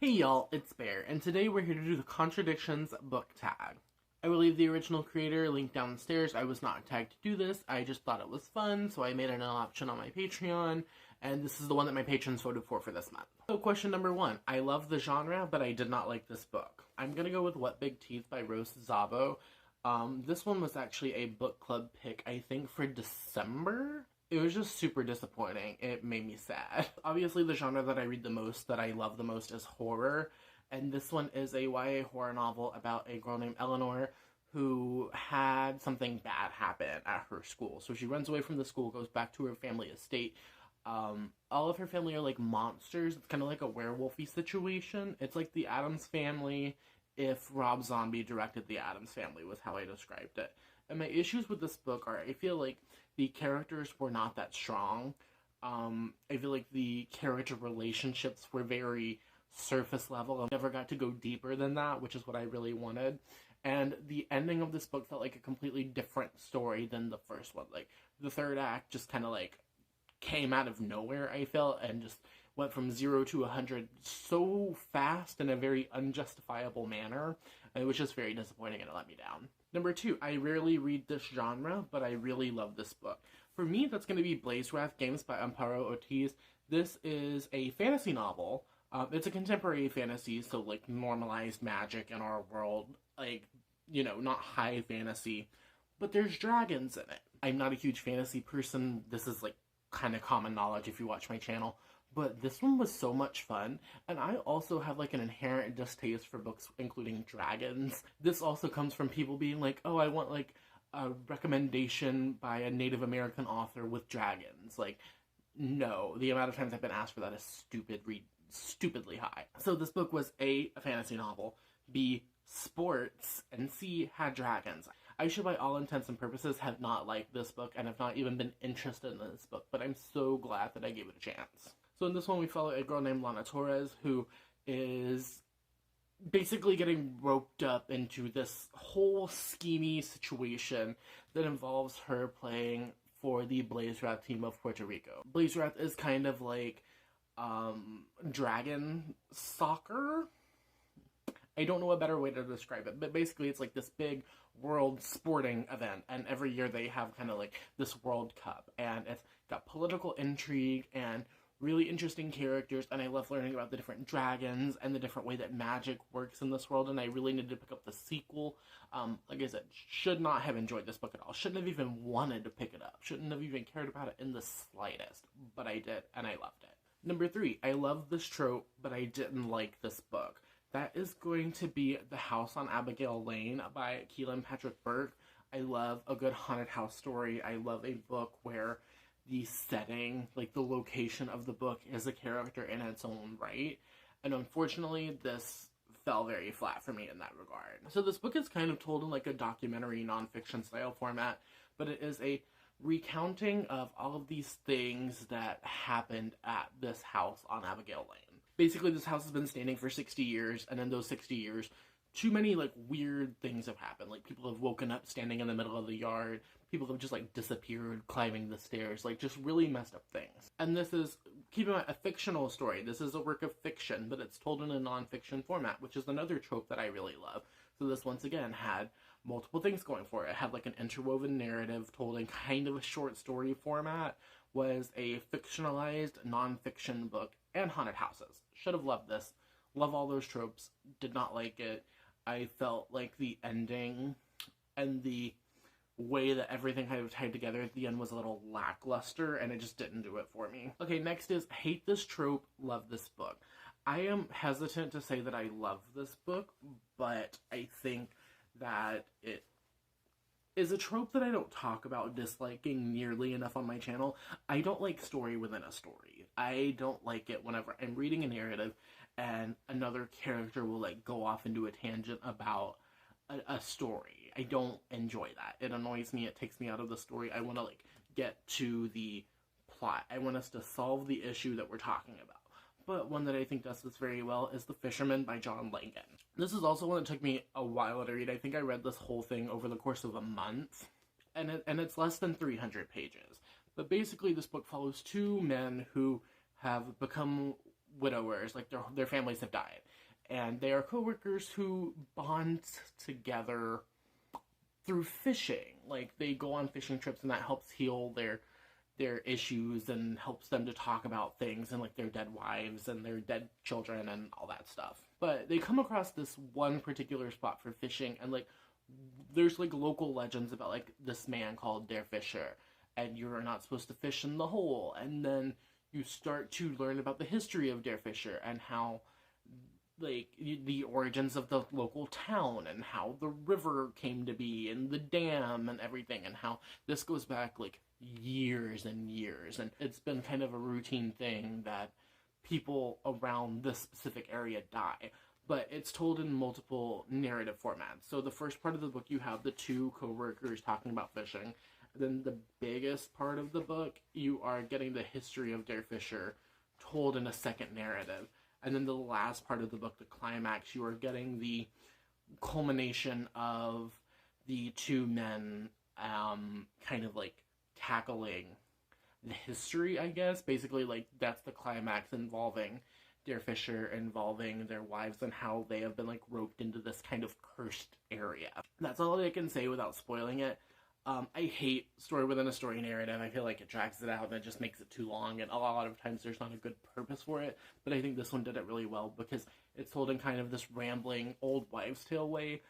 Hey y'all, it's Bear, and today we're here to do the Contradictions Book Tag. I will leave the original creator link downstairs. I was not tagged to do this, I just thought it was fun, so I made an option on my Patreon, and this is the one that my patrons voted for this month. So question number 1, I love the genre, but I did not like this book. I'm gonna go with What Big Teeth by Rose Zabo. This one was actually a book club pick, I think, for December? It was just super disappointing. It made me sad. Obviously, the genre that I read the most, that I love the most, is horror. And this one is a YA horror novel about a girl named Eleanor who had something bad happen at her school. So she runs away from the school, goes back to her family estate. All of her family are like monsters. It's kind of like a werewolfy situation. It's like the Addams Family if Rob Zombie directed the Addams Family, was how I described it. And my issues with this book are, I feel like the characters were not that strong. I feel like the character relationships were very surface level. I never got to go deeper than that, which is what I really wanted. And the ending of this book felt like a completely different story than the first one. Like, the third act just kind of like came out of nowhere, I felt, and just went from 0 to 100 so fast in a very unjustifiable manner. And it was just very disappointing and it let me down. Number 2, I rarely read this genre, but I really love this book. For me, that's going to be Blaze Wrath Games by Amparo Ortiz. This is a fantasy novel. It's a contemporary fantasy, so like normalized magic in our world. Like, you know, not high fantasy, but there's dragons in it. I'm not a huge fantasy person. This is like kind of common knowledge if you watch my channel. But this one was so much fun, and I also have like an inherent distaste for books including dragons. This also comes from people being like, oh, I want like a recommendation by a Native American author with dragons. Like, no, the amount of times I've been asked for that is stupidly high. So this book was A, a fantasy novel, B, sports, and C, had dragons. I should, by all intents and purposes, have not liked this book and have not even been interested in this book, but I'm so glad that I gave it a chance. So in this one, we follow a girl named Lana Torres, who is basically getting roped up into this whole schemy situation that involves her playing for the Blaze Wrath team of Puerto Rico. Blaze Wrath is kind of like dragon soccer. I don't know a better way to describe it, but basically it's like this big world sporting event, and every year they have kind of like this World Cup, and it's got political intrigue and really interesting characters, and I love learning about the different dragons and the different way that magic works in this world, and I really needed to pick up the sequel. Like I said, should not have enjoyed this book at all. Shouldn't have even wanted to pick it up. Shouldn't have even cared about it in the slightest, but I did, and I loved it. Number 3, I love this trope, but I didn't like this book. That is going to be The House on Abigail Lane by Keelan Patrick Burke. I love a good haunted house story. I love a book where the setting, like the location of the book, is a character in its own right. And unfortunately, this fell very flat for me in that regard. So this book is kind of told in like a documentary nonfiction style format, but it is a recounting of all of these things that happened at this house on Abigail Lane. Basically, this house has been standing for 60 years, and in those 60 years, too many, like, weird things have happened. Like, people have woken up standing in the middle of the yard. People have just, like, disappeared climbing the stairs. Like, just really messed up things. And this is, keep in mind, a fictional story. This is a work of fiction, but it's told in a nonfiction format, which is another trope that I really love. So this, once again, had multiple things going for it. It had, like, an interwoven narrative told in kind of a short story format, was a fictionalized nonfiction book, and haunted houses. Should have loved this. Love all those tropes. Did not like it. I felt like the ending and the way that everything kind of tied together at the end was a little lackluster, and it just didn't do it for me. Okay, next is hate this trope, love this book. I am hesitant to say that I love this book, but I think that it is a trope that I don't talk about disliking nearly enough on my channel. I don't like story within a story. I don't like it whenever I'm reading a narrative and another character will like go off into a tangent about a story. I don't enjoy that. It annoys me. It takes me out of the story. I want to like get to the plot. I want us to solve the issue that we're talking about. But one that I think does this very well is The Fisherman by John Langan. This is also one that took me a while to read. I think I read this whole thing over the course of a month. And it's less than 300 pages. But basically this book follows two men who have become widowers, like their families have died. And they are coworkers who bond together through fishing. Like, they go on fishing trips, and that helps heal their issues and helps them to talk about things and, like, their dead wives and their dead children and all that stuff. But they come across this one particular spot for fishing, and, like, there's, like, local legends about, like, this man called Dare Fisher, and you're not supposed to fish in the hole. And then you start to learn about the history of Dare Fisher and how, like, the origins of the local town and how the river came to be and the dam and everything, and how this goes back, like, years and years. And it's been kind of a routine thing that people around this specific area die. But it's told in multiple narrative formats. So the first part of the book, you have the two co-workers talking about fishing. Then the biggest part of the book, you are getting the history of Dare Fisher told in a second narrative. And then the last part of the book, the climax, you are getting the culmination of the two men kind of, like, tackling the history, I guess. Basically, like, that's the climax involving Dare Fisher, involving their wives, and how they have been, like, roped into this kind of cursed area. That's all I can say without spoiling it. I hate story within a story narrative. I feel like it drags it out and it just makes it too long, and a lot of times there's not a good purpose for it. But I think this one did it really well because it's told in kind of this rambling old wives' tale way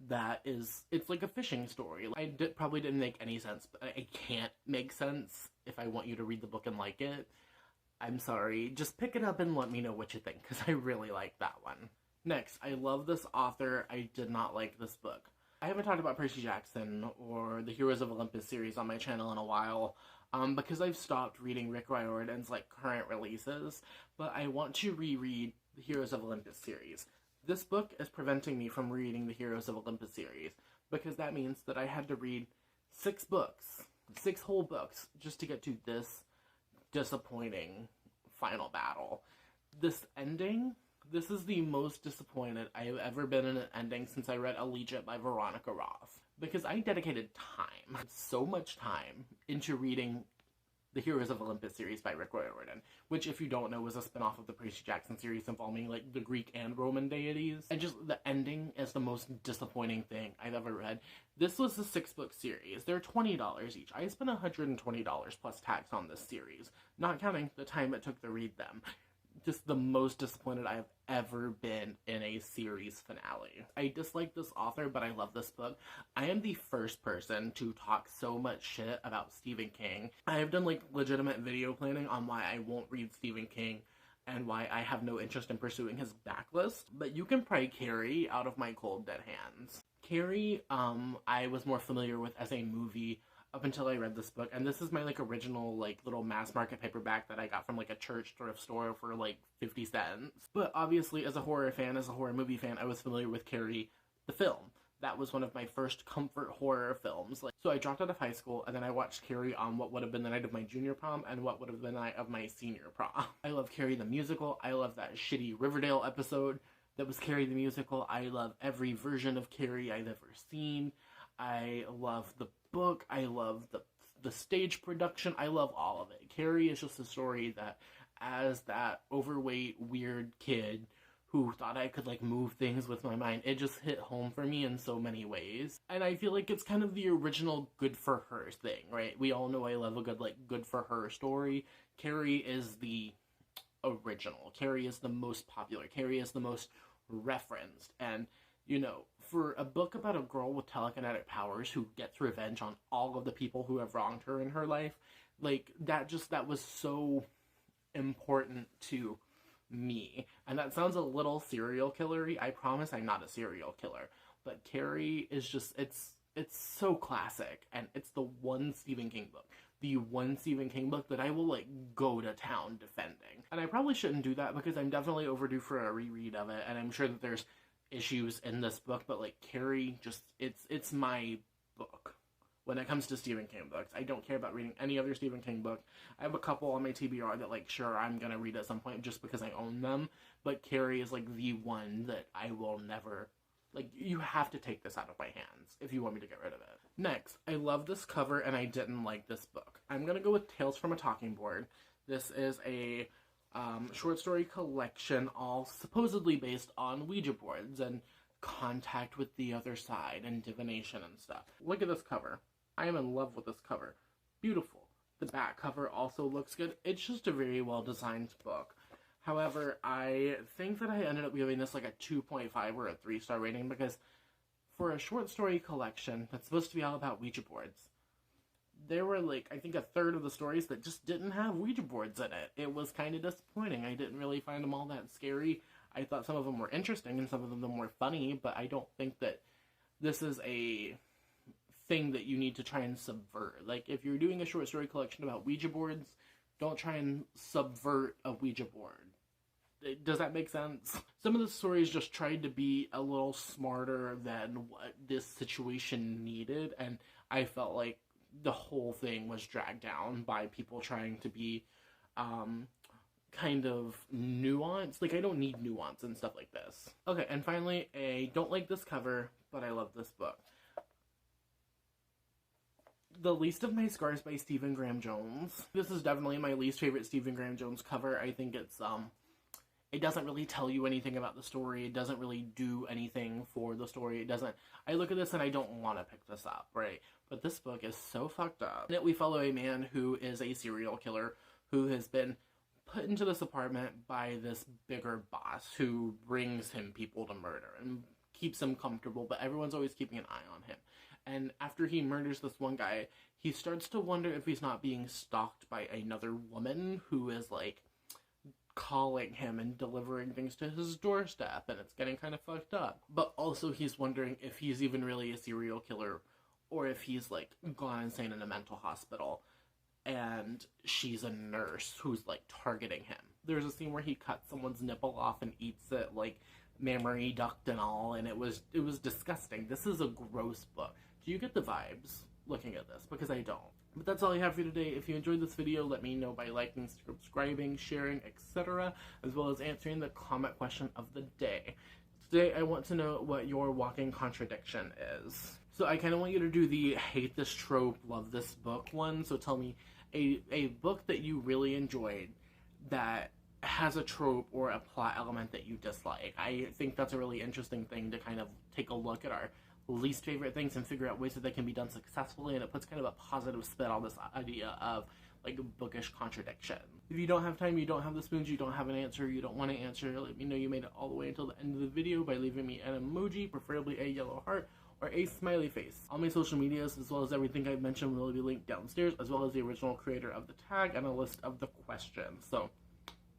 that is, it's like a fishing story. Probably didn't make any sense, but it can't make sense if I want you to read the book and like it. I'm sorry. Just pick it up and let me know what you think, because I really like that one. Next, I love this author. I did not like this book. I haven't talked about Percy Jackson or the Heroes of Olympus series on my channel in a while, because I've stopped reading Rick Riordan's, like, current releases, but I want to reread the Heroes of Olympus series. This book is preventing me from reading the Heroes of Olympus series, because that means that I had to read 6 books, 6 whole books, just to get to this disappointing final battle. This ending, this is the most disappointed I have ever been in an ending since I read Allegiant by Veronica Roth. Because I dedicated time, so much time, into reading the Heroes of Olympus series by Rick Riordan, which, if you don't know, was a spin-off of the Percy Jackson series involving, like, the Greek and Roman deities. And just the ending is the most disappointing thing I've ever read. This was a 6-book series. They're $20 each. I spent $120 plus tax on this series, not counting the time it took to read them. Just the most disappointed I've ever been in a series finale. I dislike this author, but I love this book. I am the first person to talk so much shit about Stephen King. I have done, like, legitimate video planning on why I won't read Stephen King and why I have no interest in pursuing his backlist, but you can pry Carrie out of my cold dead hands. Carrie, I was more familiar with as a movie up until I read this book, and this is my, like, original, like, little mass market paperback that I got from, like, a church thrift store for, like, 50 cents. But obviously, as a horror fan, as a horror movie fan, I was familiar with Carrie, the film. That was one of my first comfort horror films. So I dropped out of high school, and then I watched Carrie on what would have been the night of my junior prom and what would have been the night of my senior prom. I love Carrie the musical. I love that shitty Riverdale episode that was Carrie the musical. I love every version of Carrie I've ever seen. I love the book. I love the stage production. I love all of it. Carrie is just a story that, as that overweight, weird kid who thought I could, like, move things with my mind, it just hit home for me in so many ways. And I feel like it's kind of the original good for her thing, right? We all know I love a good, like, good for her story. Carrie is the original. Carrie is the most popular. Carrie is the most referenced. And, you know, for a book about a girl with telekinetic powers who gets revenge on all of the people who have wronged her in her life, like, that was so important to me. And that sounds a little serial killery. I promise I'm not a serial killer. But Carrie is just, it's so classic. And it's the one Stephen King book. The one Stephen King book that I will, like, go to town defending. And I probably shouldn't do that because I'm definitely overdue for a reread of it. And I'm sure that there's issues in this book, but, like, Carrie, just, it's my book when it comes to Stephen King books. I don't care about reading any other Stephen King book. I have a couple on my TBR that, like, sure, I'm gonna read at some point just because I own them, but Carrie is, like, the one that I will never, like, you have to take this out of my hands if you want me to get rid of it. Next, I love this cover and I didn't like this book. I'm gonna go with Tales from a Talking Board. This is a short story collection, all supposedly based on Ouija boards and contact with the other side and divination and stuff. Look at this cover. I am in love with this cover. Beautiful. The back cover also looks good. It's just a very well designed book. However, I think that I ended up giving this like a 2.5 or a 3-star rating because for a short story collection that's supposed to be all about Ouija boards, there were like, I think a third of the stories that just didn't have Ouija boards in it. It was kind of disappointing. I didn't really find them all that scary. I thought some of them were interesting and some of them were funny, but I don't think that this is a thing that you need to try and subvert. Like, if you're doing a short story collection about Ouija boards, don't try and subvert a Ouija board. Does that make sense? Some of the stories just tried to be a little smarter than what this situation needed, and I felt like the whole thing was dragged down by people trying to be kind of nuanced. Like, I don't need nuance and stuff like this. Okay, and finally, I don't like this cover, but I love this book. The Least of My Scars by Stephen Graham Jones. This is definitely my least favorite Stephen Graham Jones cover. I think it's, it doesn't really tell you anything about the story. It doesn't really do anything for the story. It doesn't... I look at this and I don't want to pick this up, right? But this book is so fucked up. In it, we follow a man who is a serial killer who has been put into this apartment by this bigger boss who brings him people to murder and keeps him comfortable, but everyone's always keeping an eye on him. And after he murders this one guy, he starts to wonder if he's not being stalked by another woman who is, like, calling him and delivering things to his doorstep, and it's getting kind of fucked up. But also he's wondering if he's even really a serial killer, or if he's, like, gone insane in a mental hospital, and she's a nurse who's, like, targeting him. There's a scene where he cuts someone's nipple off and eats it, like, mammary duct and all, and it was disgusting. This is a gross book. Do you get the vibes looking at this? Because I don't. But that's all I have for you today. If you enjoyed this video, let me know by liking, subscribing, sharing, etc., as well as answering the comment question of the day. Today, I want to know what your walking contradiction is. So I kind of want you to do the hate this trope, love this book one. So tell me a book that you really enjoyed that has a trope or a plot element that you dislike. I think that's a really interesting thing to kind of take a look at our least favorite things and figure out ways that they can be done successfully, and it puts kind of a positive spin on this idea of, like, bookish contradiction. If you don't have time, you don't have the spoons, you don't have an answer, you don't want to answer, let me know you made it all the way until the end of the video by leaving me an emoji, preferably a yellow heart, or a smiley face. All my social medias, as well as everything I've mentioned, will be linked downstairs, as well as the original creator of the tag and a list of the questions. So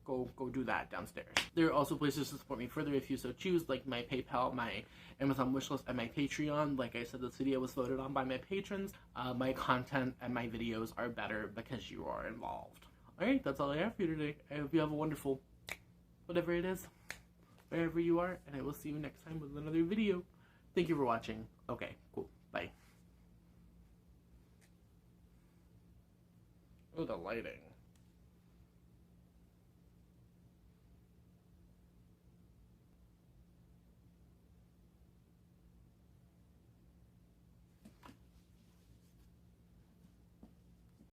go do that downstairs. There are also places to support me further if you so choose, like my PayPal, my Amazon wishlist, and my Patreon. Like I said, this video was voted on by my patrons. My content and my videos are better because you are involved. Alright, that's all I have for you today. I hope you have a wonderful, whatever it is, wherever you are, and I will see you next time with another video. Thank you for watching. Okay, cool. Bye. Oh, the lighting.